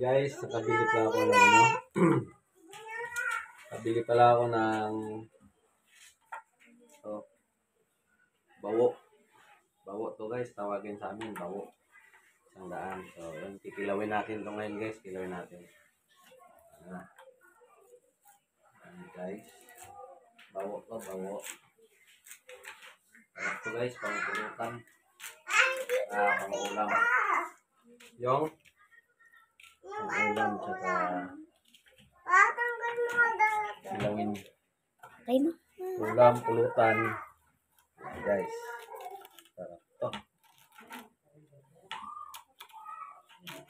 Guys, nakabili pala ako ng ano. Nakabili pala ako ng bawo. Bawo to guys, tawagin sa amin, bawo. 100. So, yun, kikilawin natin to ngayon guys, kilawin natin. Ayan guys. Bawo to, bawo. Ayan to guys, pangpulutan. Pangulam. Yung ulam tsaka kilawin. Ulam, pulutan. Ayan guys. Sarap to.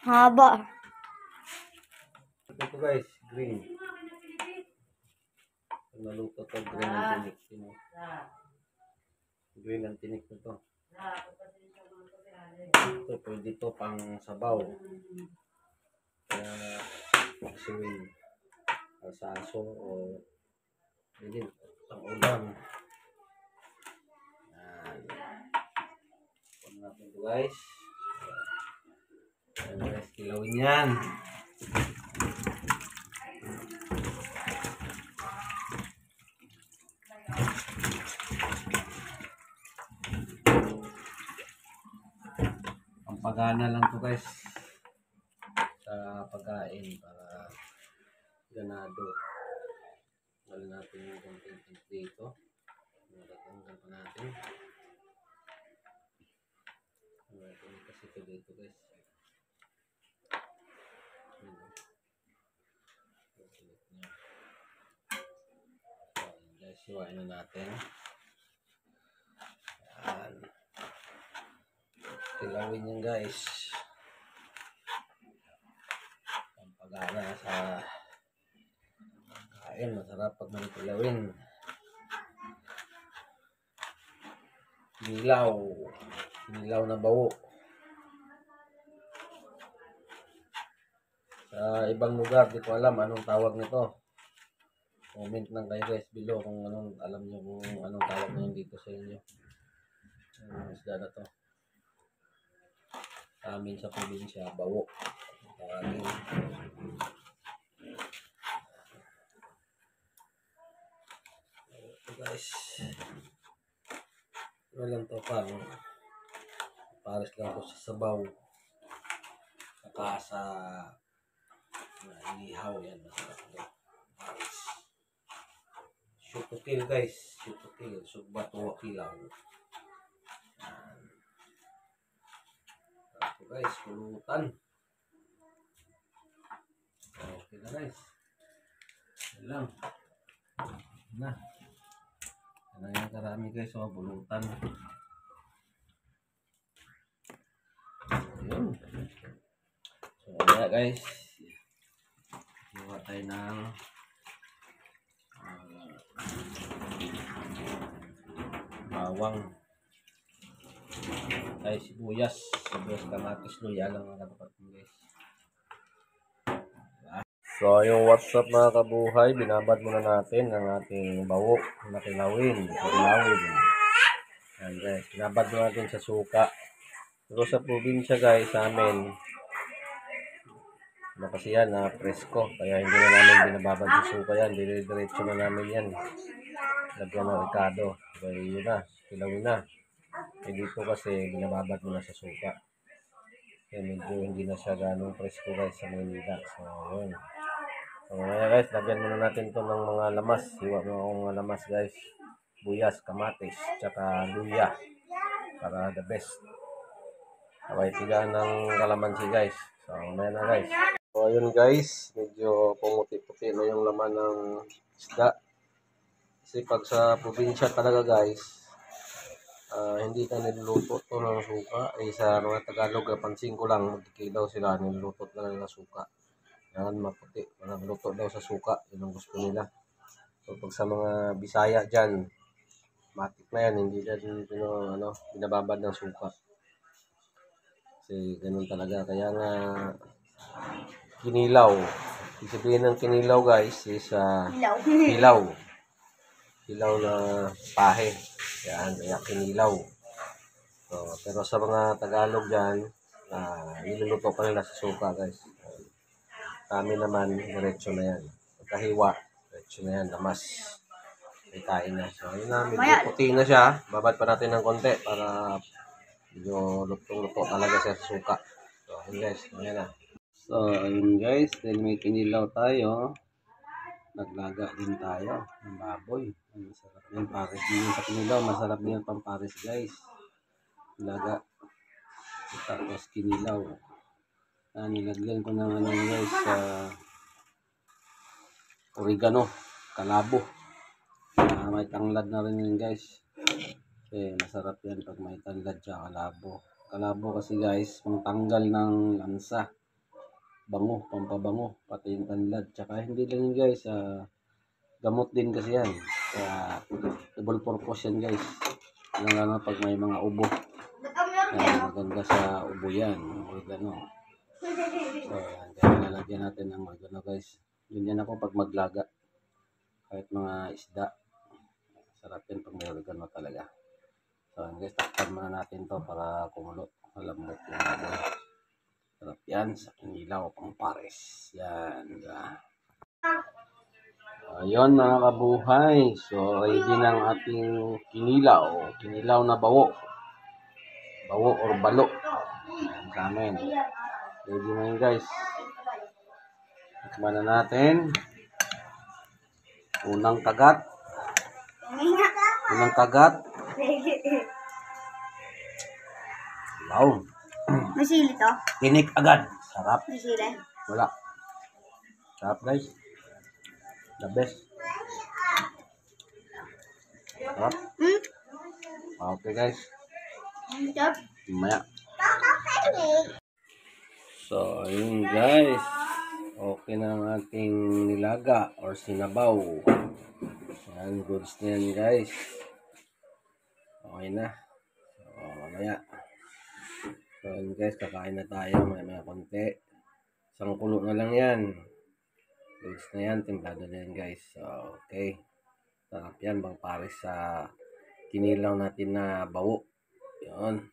Haba. Ito guys, green. Pag naluto to, green ang tinik. Green ang tinik na to. Ito, pwede to pang sabaw. Kaya, siwing. Alsaso o pwede pang ulam. Pag natin ito guys. Ayan guys, kilawin yan. Pampagana lang to guys sa pagkain para ganado. Wala natin yung content dito. Natatanggal pa natin. Kasi ito dito guys. Guys, siwain na natin. Yan. Kilawin yan guys. Pampagana sa kain. Masarap pag manikilawin. Nilaw. Nilaw na bawo. Sa ibang lugar, di ko alam anong tawag nito. Comment lang kayo guys below kung anong alam nyo kung anong tawag nyo dito sa inyo. Isda na to. Sa amin sa probinsya, bawo. Tawagin. Ito guys. Ano lang to pa. Pares lang to sa sabaw. Saka sa inihaw yan. Masarap to. Pares. Syukutil guys. Syukutil. Sugbat o kilaw. Ito guys. Pulutan. Okay na guys. Yan lang. Na. Yan ang karami guys. O, pulutan. Ayun. So, kaya guys. Iwa tayo ng bawang. Ay, sibuyas. Sibuyas, kamatis, luya lang mga kapatid guys. So, yung WhatsApp mga kabuhay, binabad muna natin ang ating bawo na kilawin. Ayan guys, binabad muna natin sa suka. Pero sa probinsya guys, sa amin, kasi yan na presko. Kaya hindi na namin binababad sa suka yan. Dire-diretso na namin yan. Lagyan ng ricado. Kaya yun na, kilawin na. Eh dito kasi binababad muna sa suka. Kaya medyo hindi na siya ganong presko guys sa Manila. So yun. So ngayon guys, lagyan muna natin to ng mga lamas. Hiwa mo akong mga lamas guys. Buyas, kamatis, tsaka luya. Para the best. Kaway tigaan ng kalamansi guys. So ngayon na guys. So ayun guys, medyo pumuti-puti na yung laman ng isda. Kasi pag sa probinsya talaga guys, hindi na niluluto to ng suka. Sa mga Tagalog, pansin ko lang, magkikilaw sila, niluluto na ng suka. Yan, maputi. Walang luto daw sa suka. Yun ang gusto nila. So pag sa mga Bisaya dyan, matik na yan, hindi dyan binababad ng suka. Kasi ganun talaga. Kaya nga, kinilaw. Ibig sabihin ng kinilaw guys is hilaw. Hilaw na pahe. Yan, kaya kinilaw. So, pero sa mga Tagalog dyan, niluluto pa nila sa suka guys. Kami naman, diretso na yan. Pagkahiwa, diretso na yan. Lamas. May kain na. So, yun na. Medyo puti na siya. Babad pa natin ng konti para medyo lutong-luto talaga siya sa suka. So, yun guys. Ayan na. So, ayun guys. Dahil may kinilaw tayo, naglaga din tayo ng baboy. Masarap din pares din sa kinilaw. Masarap din ang pampares guys. Laga. Tapos kinilaw. Nilagyan ko ng ano guys sa oregano, kalabo. May tanglad na rin yun guys. Kasi masarap yan pag may tanglad siya kalabo. Kalabo kasi guys, pangtanggal ng lansa. Bango, pampabango, pati yung tanglad. Tsaka hindi lang yun guys, gamot din kasi yan. Kaya double purpose yan guys. Lalo na pag may mga ubo. Maganda sa ubo yan, oregano. So, kaya lalagyan natin ng oregano guys. Ganyan ako pag maglaga. Kahit mga isda. Sarap yan pag may oregano talaga. So guys, takpan muna natin to para kumulo. Malambot yung baboy. Sarap yan sa kinilaw pang pares. Yan. Ayun mga kabuhay. So ready na ang ating kinilaw. Kinilaw na bawo. Bawo or balo. Yan sa amin. Ready na yun guys. Tikman na natin. Unang kagat. Unang kagat. Wow. May sili to? Tinik agad. Sarap. May sili? Wala. Sarap guys. The best. Sarap. Okay guys. Sarap? Maya. So, ayun guys. Okay na ang ating nilaga or sinabaw. Ayan, goods na yan guys. Okay na. So, mamaya. So, ayun guys, kakain na tayo. Maya konti. Isang kulo na lang yan. Goods na yan, timplado na yan guys. So, okay. Sarap yan, bang pares sa kinilaw natin na bawo. Yun.